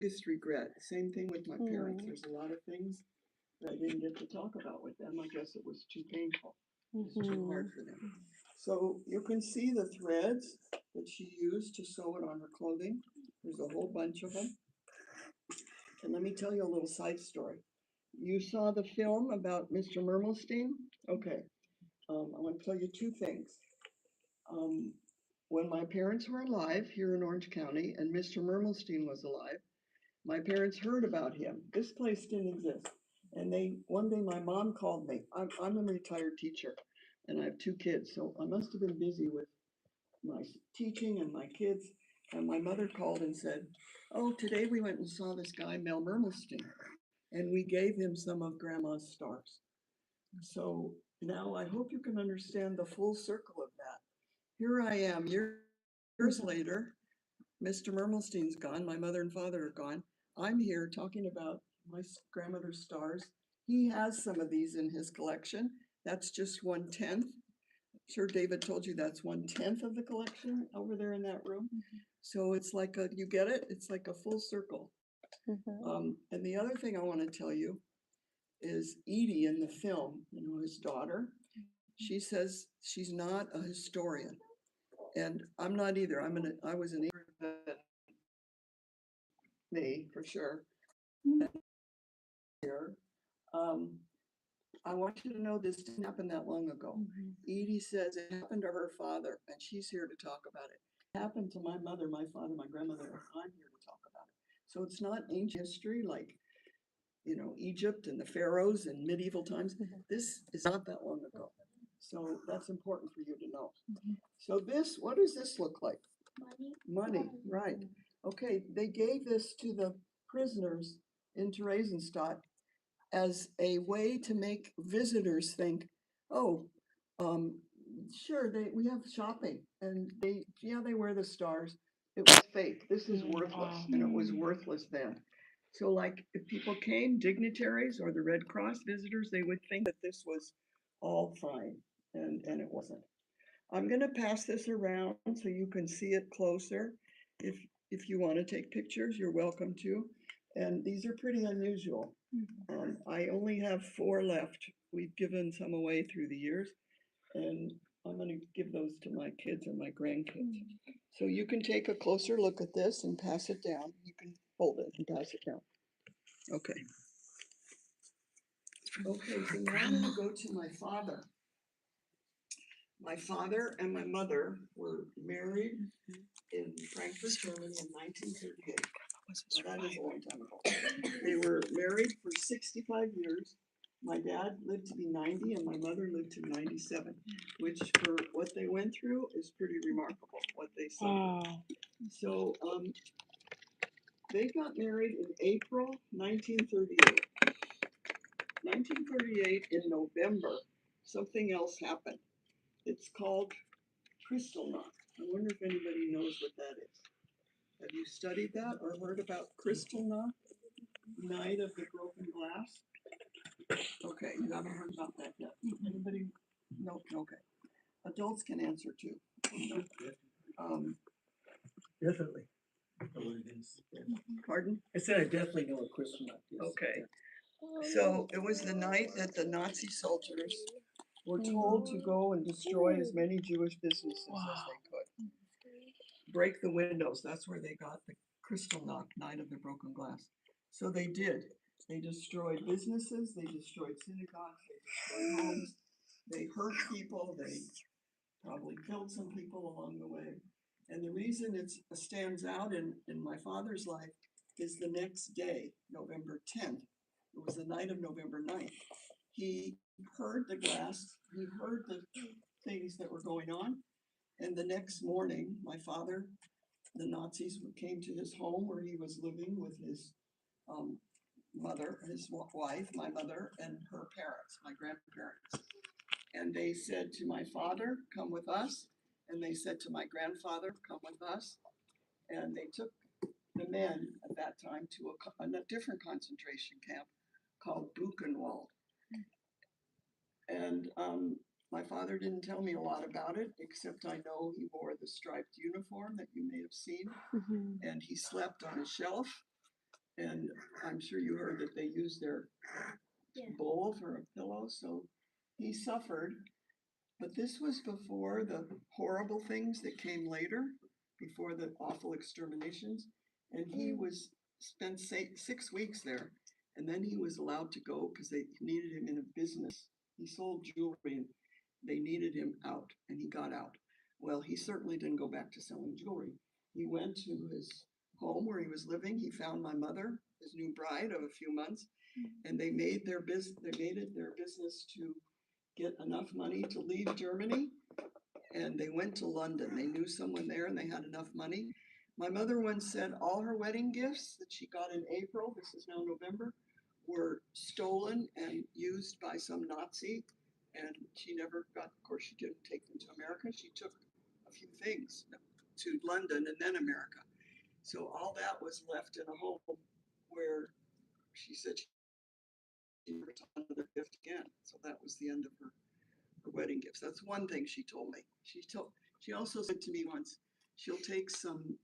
biggest regret. Same thing with my parents. There's a lot of things that I didn't get to talk about with them. I guess it was too painful. It was too hard for them. So you can see the threads that she used to sew it on her clothing. There's a whole bunch of them. And let me tell you a little side story. You saw the film about Mr. Mermelstein? Okay. I want to tell you two things. Um, when my parents were alive here in Orange County and Mr. Mermelstein was alive, my parents heard about him. This place didn't exist. And one day my mom called me. I'm a retired teacher and I have two kids. So I must have been busy with my teaching and my kids. And my mother called and said, "Oh, today we went and saw this guy, Mel Mermelstein, and we gave him some of Grandma's stars." So now I hope you can understand the full circle of that. Here I am, years later. Mr. Mermelstein's gone. My mother and father are gone. I'm here talking about my grandmother's stars. He has some of these in his collection. That's just 1/10. Sure, David told you that's 1/10 of the collection over there in that room. So it's like you get it? It's like a full circle. And the other thing I want to tell you is Edie in the film, his daughter, she says she's not a historian. And I'm not either. I was an me for sure. Here. Um, I want you to know this didn't happen that long ago. Edie says it happened to her father, and she's here to talk about it. It happened to my mother, my father, my grandmother, and I'm here to talk about it. So it's not ancient history like, Egypt and the pharaohs and medieval times. This is not that long ago. So that's important for you to know. So what does this look like? Money, right. Okay, they gave this to the prisoners in Theresienstadt as a way to make visitors think, oh, um, sure, we have shopping, and they wear the stars. It was fake. This is worthless, and it was worthless then. So, like, if people came, dignitaries or the Red Cross visitors, they would think that this was all fine, and it wasn't. I'm going to pass this around so you can see it closer. If if you want to take pictures, you're welcome to. And these are pretty unusual. I only have 4 left. We've given some away through the years, and I'm going to give those to my kids and my grandkids. So you can take a closer look at this and pass it down. You can hold it and pass it down. Okay. Okay, so now I'm going to go to my father. My father and my mother were married in Frankfurt, Germany in 1938. Now, that is a long time ago. They were married for 65 years. My dad lived to be 90 and my mother lived to 97, which for what they went through is pretty remarkable, what they suffered. So they got married in April 1938. 1938 in November, something else happened. It's called Kristallnacht. I wonder if anybody knows what that is. Have you studied that or heard about Kristallnacht, Night of the Broken Glass? Okay, you haven't heard about that yet. Anybody? No, okay. Adults can answer too. Um, Definitely know what it is. Pardon? I said I definitely know what Kristallnacht is. Okay. So it was the night that the Nazi soldiers were told to go and destroy as many Jewish businesses as they could. Break the windows. That's where they got the Kristallnacht, Night of the Broken Glass. So they did. They destroyed businesses, they destroyed synagogues, they destroyed homes, they hurt people, they probably killed some people along the way. And the reason it stands out in my father's life is the next day, November 10th. It was the night of November 9th. He heard the glass, he heard the things that were going on. And the next morning, my father, the Nazis came to his home where he was living with his mother, his wife, my mother, and her parents, my grandparents. And they said to my father, come with us. And they said to my grandfather, come with us. And they took the men at that time to a different concentration camp called Buchenwald. And my father didn't tell me a lot about it, except I know he wore the striped uniform that you may have seen. And he slept on a shelf. And I'm sure you heard that they used their bowl for a pillow, so he suffered. But this was before the horrible things that came later, before the awful exterminations. And he was spent 6 weeks there, and then he was allowed to go because they needed him in a business. He sold jewelry, and they needed him out, and he got out. Well, he certainly didn't go back to selling jewelry. He went to his home where he was living. He found my mother, his new bride of a few months, and they made their business. They made it their business to get enough money to leave Germany, and they went to London. They knew someone there, and they had enough money. My mother once said all her wedding gifts that she got in April, this is now November, were stolen and used by some Nazi, and she never got, of course, she didn't take them to America. She took a few things to London and then America. So all that was left in a home where she said she never saw another gift again. So that was the end of her wedding gifts. That's one thing she told me. She also said to me once, she'll take some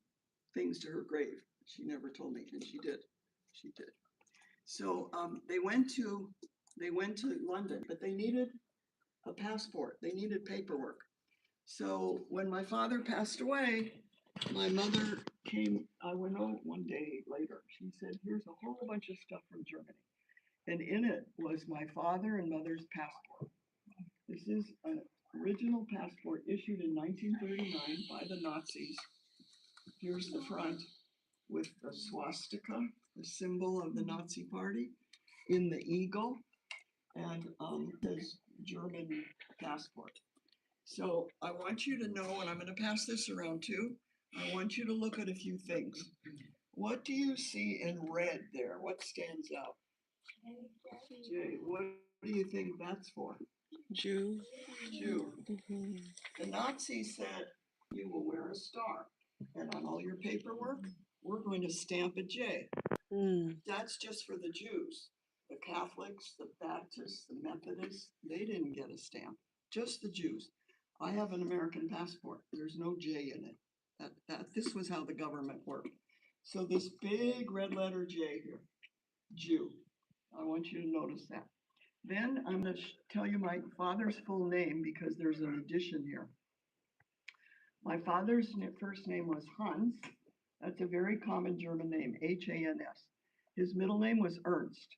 things to her grave. She never told me, and she did. She did. So they went to London, but they needed a passport. They needed paperwork. So when my father passed away, my mother came. I went out one day later. She said, "Here's a whole bunch of stuff from Germany," and in it was my father and mother's passport. This is an original passport issued in 1939 by the Nazis. Here's the front with the swastika, the symbol of the Nazi party, in the eagle, and his German passport. So I want you to know, and I'm going to pass this around too, I want you to look at a few things. What do you see in red there? What stands out? Jay, what do you think that's for? Jew. Jew. The Nazis said, you will wear a star, and on all your paperwork, we're going to stamp a J. That's just for the Jews. The Catholics, the Baptists, the Methodists, they didn't get a stamp, just the Jews. I have an American passport. There's no J in it. This was how the government worked. So this big red letter J here, Jew. I want you to notice that. Then I'm going to tell you my father's full name because there's an addition here. My father's first name was Hans. That's a very common German name, H-A-N-S. His middle name was Ernst.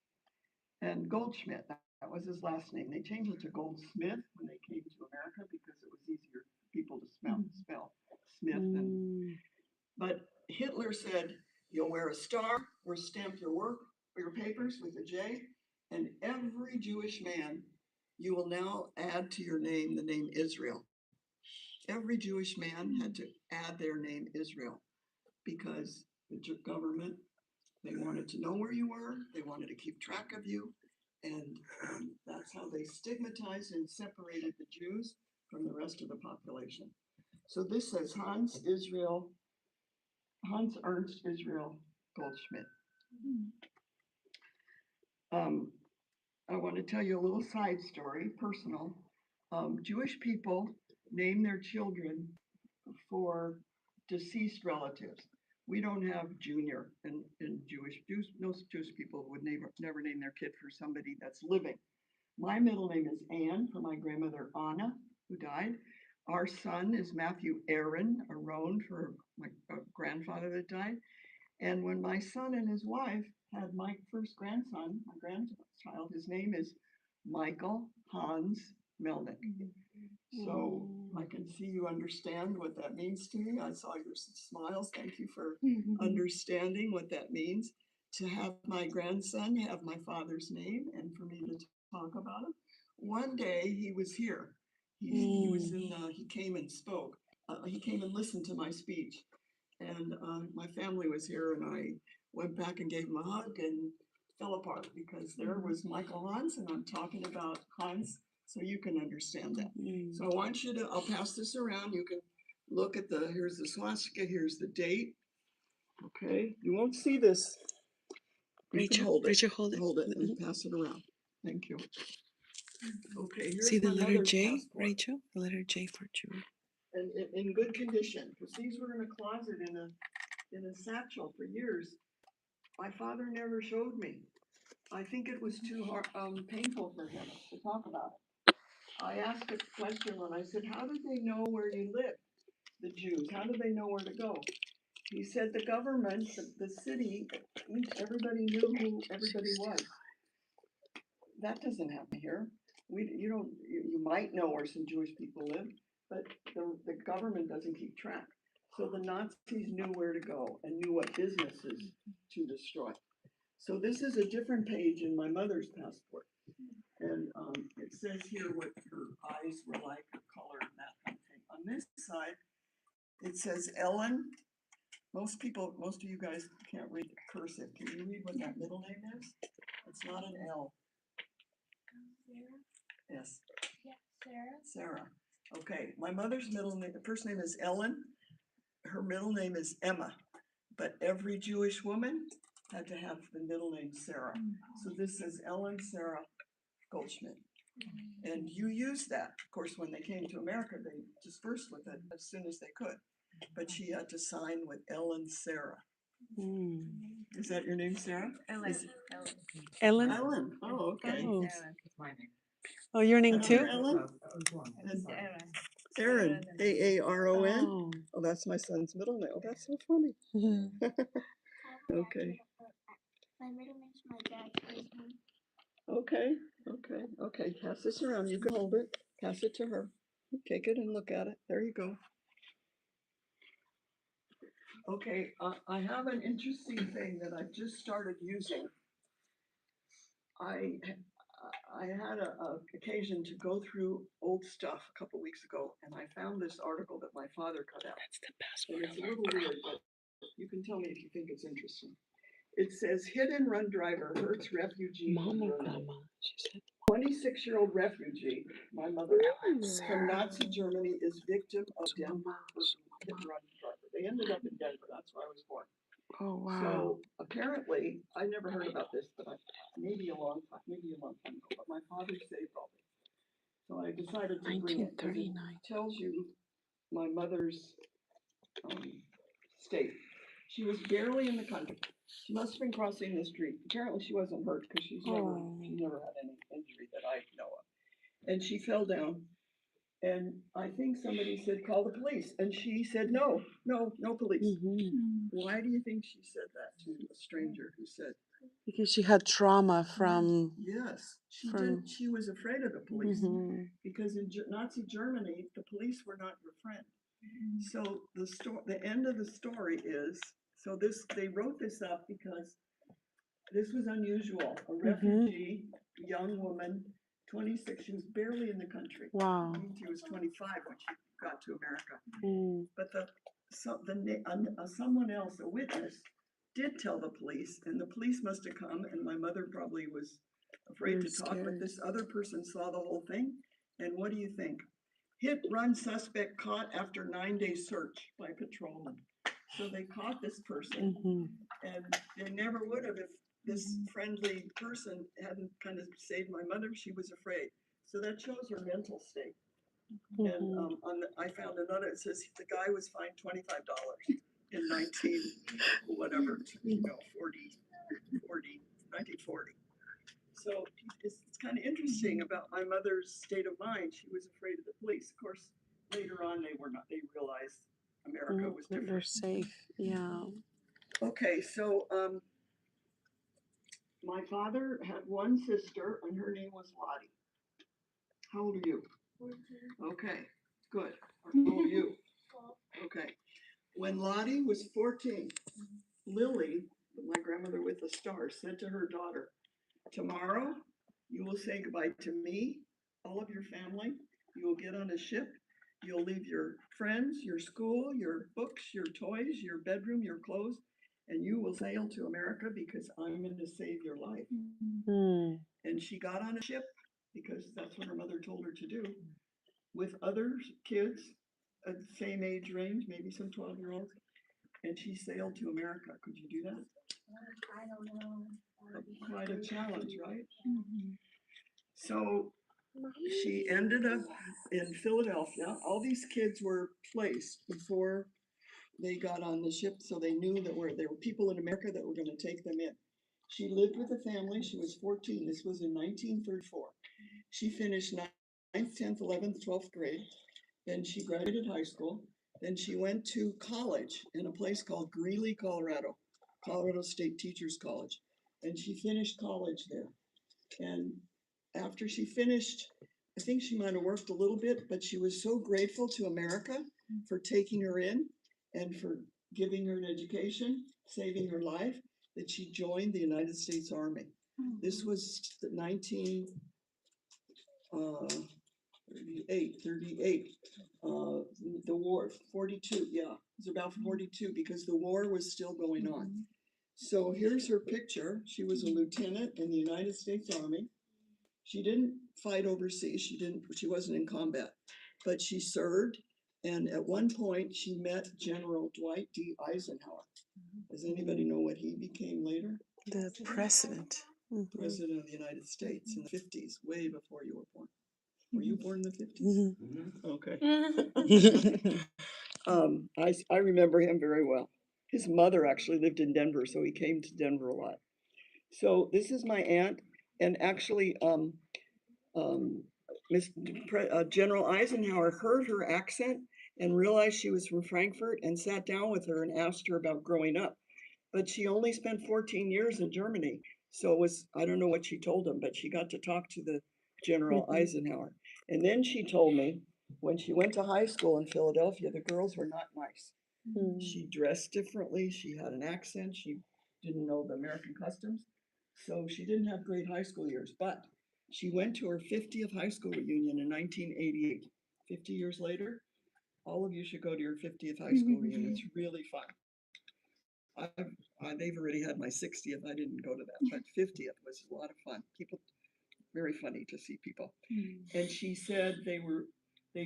And Goldschmidt, that was his last name. They changed it to Goldsmith when they came to America because it was easier for people to spell Smith. But Hitler said, you'll wear a star or stamp your work or your papers with a J, and every Jewish man, you will now add to your name the name Israel. Every Jewish man had to add their name Israel because the government, they wanted to know where you were, they wanted to keep track of you, and that's how they stigmatized and separated the Jews from the rest of the population. So this says Hans Ernst Israel Goldschmidt. I want to tell you a little side story, personal. Jewish people name their children for deceased relatives. We don't have junior in Jews. Most Jewish people would never name their kid for somebody that's living. My middle name is Anne for my grandmother Anna, who died. Our son is Matthew Aaron for my grandfather that died. And when my son and his wife had my first grandson, my grandchild, his name is Michael Hans Melnick. So I can see you understand what that means to me. I saw your smiles. Thank you for understanding what that means. To have my grandson have my father's name and for me to talk about him. One day he was here. He came and spoke. He came and listened to my speech. And my family was here, and I went back and gave him a hug and fell apart because there was Michael Hans, and I'm talking about Hans, so you can understand that. So I want you to, I'll pass this around. You can look at here's the swastika, here's the date. Okay, you won't see this. You can hold it. Rachel, hold it. Hold it and pass it around. Thank you. Okay, here's See the my letter mother's J, passport. Rachel? The letter J for Jew. And in good condition, because these were in a closet in a satchel for years. my father never showed me. I think it was too hard, painful for him to talk about it. I asked a question when I said, how did they know where you lived, the Jews? How did they know where to go? He said the government, the city, everybody knew who everybody was. That doesn't happen here. You might know where some Jewish people live, but the government doesn't keep track. So the Nazis knew where to go and knew what businesses to destroy. So this is a different page in my mother's passport. And it says here what her eyes were like, her color, and that kind of thing. On this side, it says Ellen. Most of you guys can't read cursive. Can you read what that middle name is? It's not an L. Yes. Sarah. Okay, my mother's middle name, the first name is Ellen. Her middle name is Emma. But every Jewish woman had to have the middle name Sarah. So this says Ellen Sarah Goldschmidt. And you use that. Of course, when they came to America, they dispersed with it as soon as they could. But she had to sign with Ellen Sarah. Is that your name, Sarah? Ellen? Ellen. Oh, okay. Oh. Oh, your name too? Ellen? Aaron. Aaron. Oh. Oh, that's my son's middle name. Oh, that's so funny. Okay. My middle name's my dad's first name. Okay. Pass this around. You can hold it. Pass it to her. Take it and look at it. There you go. Okay, I have an interesting thing that I've just started using. I had a occasion to go through old stuff a couple weeks ago, and I found this article that my father cut out. That's the And password. it's a little weird, but you can tell me if you think it's interesting. It says hit and run driver hurts refugee. Mama, grandma. She said. 26-year-old refugee, my mother, from Nazi Germany is victim of Denver hit and run driver. They ended up in Denver. That's where I was born. Oh, wow. So apparently, I never heard about this, but maybe a long time ago, but my father saved all this. So I decided to bring it, because it 1939. tells you my mother's state. She was barely in the country. She must have been crossing the street. Apparently she wasn't hurt, because she never had any injury that I know of. And she fell down. And I think somebody said, call the police. And she said, no police. Why do you think she said that to a stranger who said? Because she had trauma from. Yes, she did. She was afraid of the police because in Nazi Germany, the police were not your friend. So the end of the story is, they wrote this up because this was unusual. A refugee, young woman, 26, she was barely in the country. Wow. She was 25 when she got to America. But someone else, a witness, did tell the police, and the police must have come, and my mother probably was afraid to talk, but this other person saw the whole thing. And what do you think? Hit run suspect caught after 9-day search by patrolmen. So they caught this person, and they never would have if this friendly person hadn't kind of saved my mother. She was afraid. So that shows her mental state. And I found another, it says the guy was fined $25 in 1940. So it's kind of interesting about my mother's state of mind. She was afraid of the police. Of course, later on they were not. They realized America was different. They're safe. Yeah. Okay, so my father had one sister, and her name was Lottie. How old are you? 14. Okay, good. How old are you? 12. Okay. When Lottie was 14, Lily, my grandmother with the stars, said to her daughter, tomorrow you will say goodbye to me, all of your family. You will get on a ship. You'll leave your friends, your school, your books, your toys, your bedroom, your clothes, and you will sail to America because I'm going to save your life. And she got on a ship because that's what her mother told her to do, with other kids at the same age range, maybe some 12-year-olds, and she sailed to America. Could you do that? I don't know. Quite a challenge, right? So she ended up in Philadelphia. All these kids were placed before they got on the ship, so they knew that there were people in America that were going to take them in. She lived with a family. She was 14. This was in 1934. She finished 9th, 10th, 11th, 12th grade. Then she graduated high school. Then she went to college in a place called Greeley, Colorado, Colorado State Teachers College. And she finished college there. And after she finished, I think she might have worked a little bit, but she was so grateful to America for taking her in and for giving her an education, saving her life, that she joined the United States Army. This was the 1938, the war, 42, yeah, it was about 42 because the war was still going on. So here's her picture. She was a lieutenant in the United States Army. She didn't fight overseas. She wasn't in combat, but she served. And at one point she met General Dwight D. Eisenhower. Does anybody know what he became later? The president. President of the United States in the 50s, way before you were born. Were you born in the 50s? Okay. I remember him very well. His mother actually lived in Denver, so he came to Denver a lot. So this is my aunt, and actually, General Eisenhower heard her accent and realized she was from Frankfurt and sat down with her and asked her about growing up. But she only spent 14 years in Germany. So it was, I don't know what she told him, but she got to talk to the General Eisenhower. And then she told me when she went to high school in Philadelphia, the girls were not nice. She dressed differently. She had an accent. She didn't know the American customs. So she didn't have great high school years, but she went to her 50th high school reunion in 1988. 50 years later, all of you should go to your 50th high school reunion. It's really fun. They've already had my 60th. I didn't go to that, but 50th was a lot of fun. People, very funny to see people. And she said they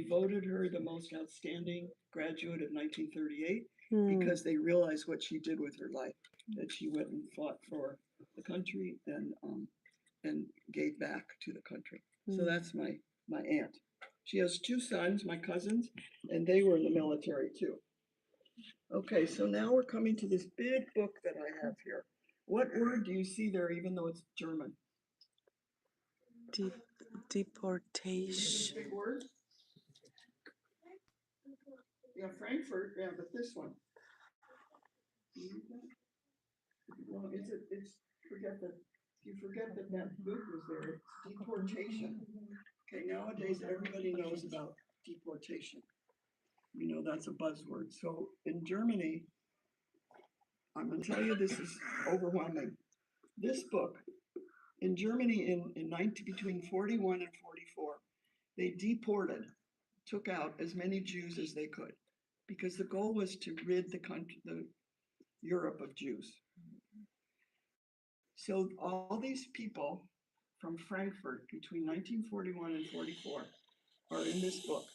voted her the most outstanding graduate of 1938 because they realized what she did with her life, that she went and fought for the country and gave back to the country. So that's my aunt. She has two sons, my cousins, and they were in the military too. Okay, so now we're coming to this big book that I have here. What word do you see there, even though it's German? Deportation. Big word? Yeah, Frankfurt, yeah, but this one. Well, you forget that book was there, it's deportation. Okay, nowadays everybody knows about deportation. You know, that's a buzzword. So in Germany, I'm gonna tell you, this is overwhelming. This book, in Germany between 41 and 44, they took out as many Jews as they could, because the goal was to rid the Europe of Jews. So all these people from Frankfurt between 1941 and 44 are in this book.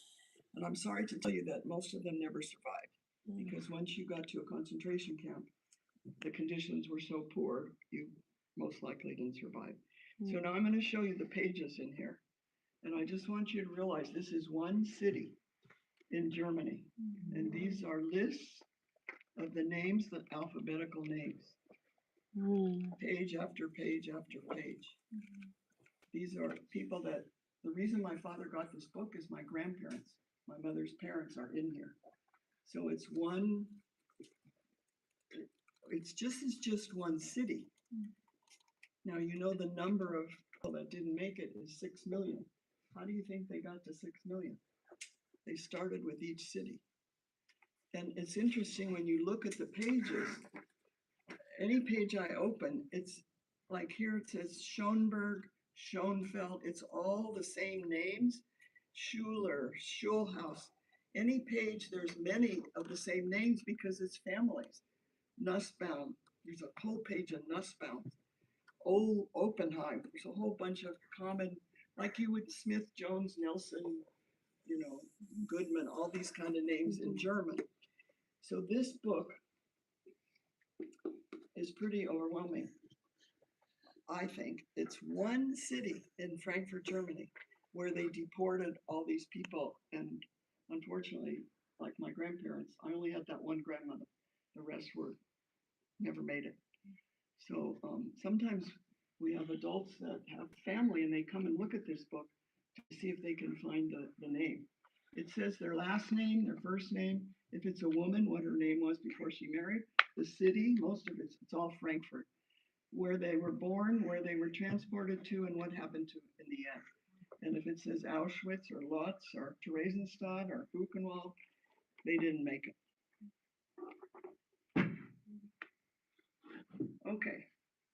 And I'm sorry to tell you that most of them never survived, because once you got to a concentration camp, the conditions were so poor, you most likely didn't survive. So now I'm going to show you the pages in here. And I just want you to realize this is one city in Germany. And these are lists of the names, the alphabetical names. Page after page after page. These are people that, the reason my father got this book is my grandparents, my mother's parents are in here. So it's just one city. Now, you know, the number of people that didn't make it is 6 million. How do you think they got to 6 million? They started with each city. And it's interesting when you look at the pages, any page I open, it's like here it says Schönberg, Schoenfeld, it's all the same names. Schuler, Schulhaus. Any page, there's many of the same names because it's families. Nussbaum, there's a whole page of Nussbaum. Old Oppenheim, there's a whole bunch of common, like you would Smith, Jones, Nelson, you know, Goodman, all these kind of names in German. So this book is pretty overwhelming. I think it's one city in Frankfurt, Germany, where they deported all these people, and unfortunately, like my grandparents. I only had that one grandmother. The rest were never made it. So sometimes we have adults that have family and they come and look at this book to see if they can find the name. It says their last name, their first name, if it's a woman, what her name was before she married, the city, most of it's all Frankfurt, where they were born, where they were transported to, and what happened to in the end. And if it says Auschwitz or Lodz or Theresienstadt or Buchenwald, they didn't make it. Okay,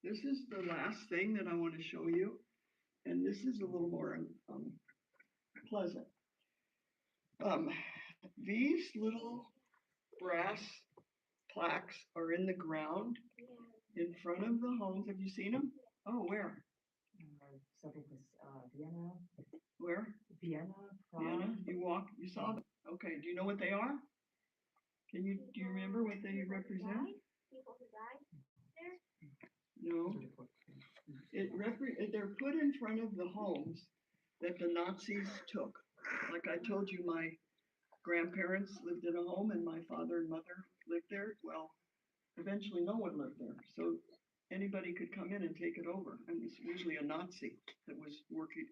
this is the last thing that I want to show you, and this is a little more pleasant. These little brass plaques are in the ground in front of the homes. Have you seen them? Oh, where? So it was Vienna, Where? Vienna, Vienna? Prague. You saw them? Okay, do you know what they are? Do you remember what they represent? People who died there. No. They're put in front of the homes that the Nazis took. Like I told you, my grandparents lived in a home and my father and mother lived there. Well, eventually no one lived there. So anybody could come in and take it over. And it's usually a Nazi that was working,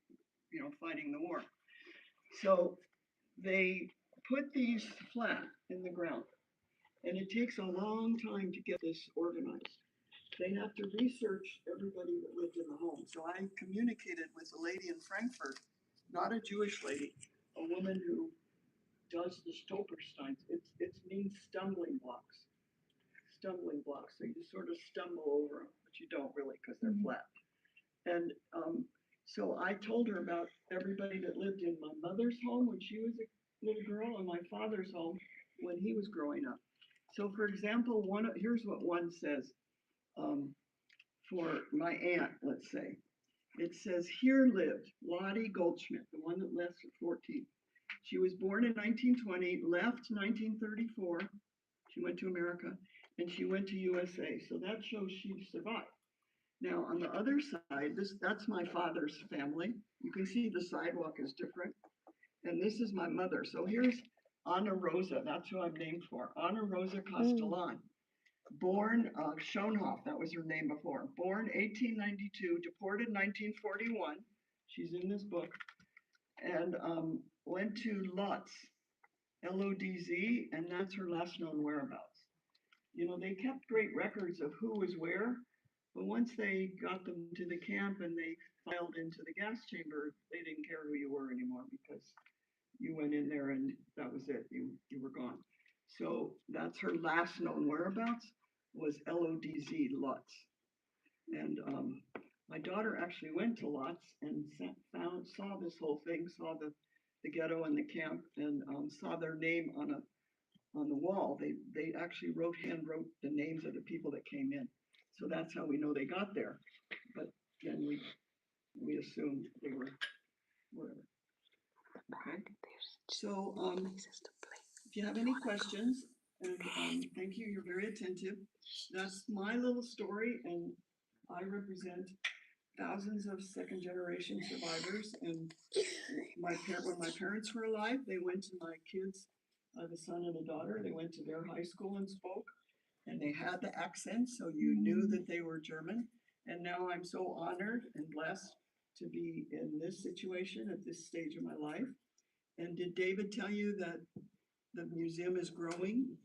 fighting the war. So they put these flat in the ground. And it takes a long time to get this organized. They have to research everybody that lived in the home. So I communicated with a lady in Frankfurt, not a Jewish lady, a woman who does the Stolpersteins. It means stumbling blocks. Stumbling blocks. So you sort of stumble over them, but you don't really because they're flat. And so I told her about everybody that lived in my mother's home when she was a little girl and my father's home when he was growing up. So for example, here's what one says. For my aunt, let's say. It says, here lived Lottie Goldschmidt, the one that left at 14. She was born in 1920, left 1934. She went to America, and she went to USA. So that shows she survived. Now, on the other side, that's my father's family. You can see the sidewalk is different. And this is my mother. So here's Anna Rosa. That's who I'm named for. Anna Rosa Castellan. Born Schoenhoff, that was her name before. Born 1892, deported 1941. She's in this book. And went to Lodz, L-O-D-Z, and that's her last known whereabouts. They kept great records of who was where, but once they got them to the camp and they filed into the gas chamber, they didn't care who you were anymore because you went in there and that was it. You were gone. So that's her last known whereabouts was L-O-D-Z, Lodz. And my daughter actually went to Lodz and saw this whole thing, saw the ghetto and the camp, and saw their name on the wall. They actually hand wrote the names of the people that came in. So that's how we know they got there. But then we assumed they were wherever. Okay. So if you have any questions, and thank you, you're very attentive. That's my little story, and I represent thousands of second generation survivors. And when my parents were alive, they went to my kids, the son and the daughter, they went to their high school and spoke, and they had the accent, so you knew that they were German. And now I'm so honored and blessed to be in this situation at this stage of my life. And did David tell you that the museum is growing?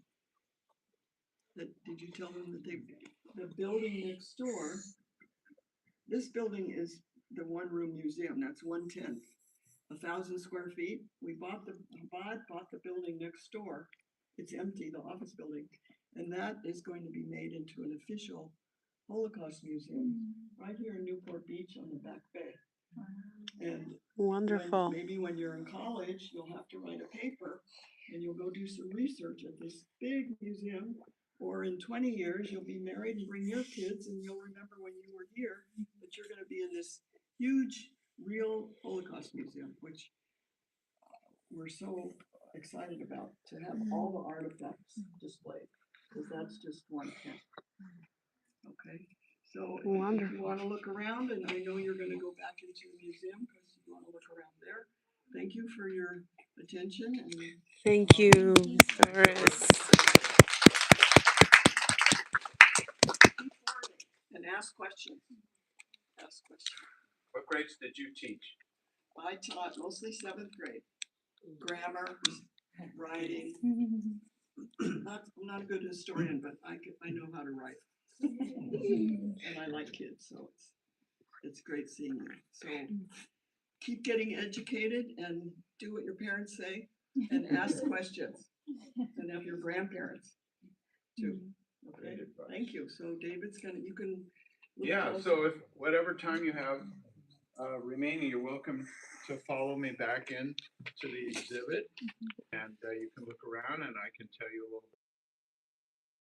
Did you tell them that the building next door, this building is the one-room museum, that's 1/10, 1,000 square feet. We bought the building next door. It's empty, the office building, and that is going to be made into an official Holocaust museum right here in Newport Beach on the Back Bay. And wonderful. Maybe when you're in college, you'll have to write a paper and you'll go do some research at this big museum, or in 20 years, you'll be married and bring your kids and you'll remember when you were here that you're going to be in this huge, real Holocaust museum, which we're so excited about, to have all the artifacts displayed, because that's just 1/10. Okay, so if you want to look around, and I know you're going to go back into the museum because you want to look around there, thank you for your attention and Thank you, Doris. keep learning and ask questions. Ask questions. What grades did you teach? I taught mostly 7th grade. Grammar, writing. I'm not a good historian, but I know how to write. And I like kids, so it's great seeing you. So keep getting educated and do what your parents say and ask questions. And have your grandparents too. Okay, Great advice. thank you. So David's you can. look Yeah, closer. so if whatever time you have remaining, you're welcome to follow me back in to the exhibit. And you can look around and I can tell you a little bit